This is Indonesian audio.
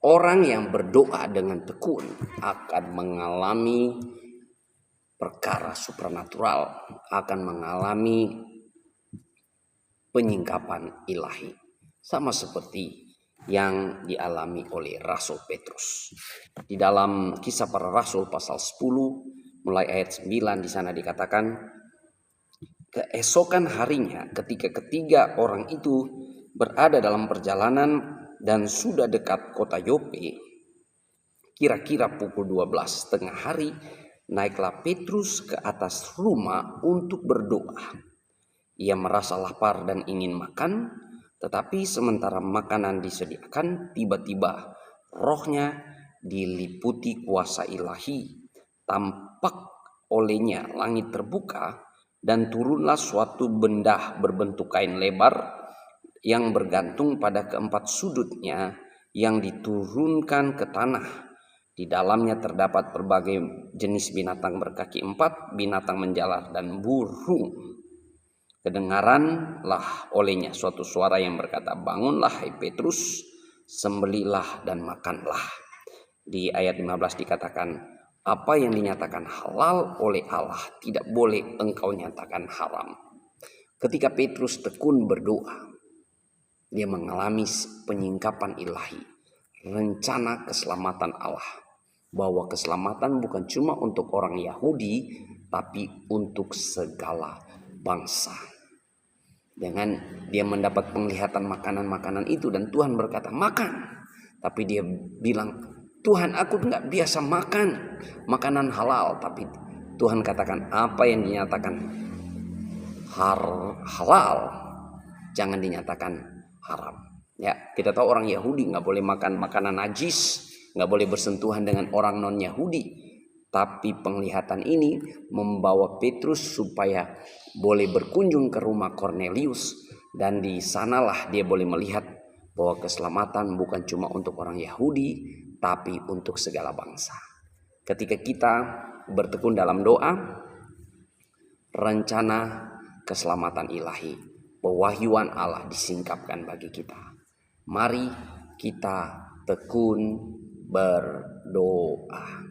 Orang yang berdoa dengan tekun akan mengalami perkara supranatural, akan mengalami penyingkapan ilahi. Sama seperti yang dialami oleh Rasul Petrus. Di dalam Kisah Para Rasul pasal 10 mulai ayat 9 di sana dikatakan, keesokan harinya ketika ketiga orang itu berada dalam perjalanan dan sudah dekat kota Yope, kira-kira pukul 12 tengah hari, naiklah Petrus ke atas rumah untuk berdoa. Ia merasa lapar dan ingin makan, tetapi sementara makanan disediakan, tiba-tiba rohnya diliputi kuasa ilahi. Tampak olehnya langit terbuka dan turunlah suatu benda berbentuk kain lebar yang bergantung pada keempat sudutnya, yang diturunkan ke tanah. Di dalamnya terdapat berbagai jenis binatang berkaki empat, binatang menjalar dan burung. Kedengaranlah olehnya suatu suara yang berkata, bangunlah hai Petrus, sembelihlah dan makanlah. Di ayat 15 dikatakan, apa yang dinyatakan halal oleh Allah tidak boleh engkau nyatakan haram. Ketika Petrus tekun berdoa, dia mengalami penyingkapan ilahi, rencana keselamatan Allah. Bahwa keselamatan bukan cuma untuk orang Yahudi, tapi untuk segala bangsa. Dengan dia mendapat penglihatan makanan-makanan itu dan Tuhan berkata makan. Tapi dia bilang, Tuhan aku nggak biasa makan makanan halal. Tapi Tuhan katakan apa yang dinyatakan halal jangan dinyatakan haram. Ya, kita tahu orang Yahudi nggak boleh makan makanan najis, nggak boleh bersentuhan dengan orang non Yahudi. Tapi penglihatan ini membawa Petrus supaya boleh berkunjung ke rumah Kornelius, dan di sanalah dia boleh melihat bahwa keselamatan bukan cuma untuk orang Yahudi, tapi untuk segala bangsa. Ketika kita bertekun dalam doa, rencana keselamatan ilahi, pewahyuan Allah disingkapkan bagi kita. Mari kita tekun berdoa.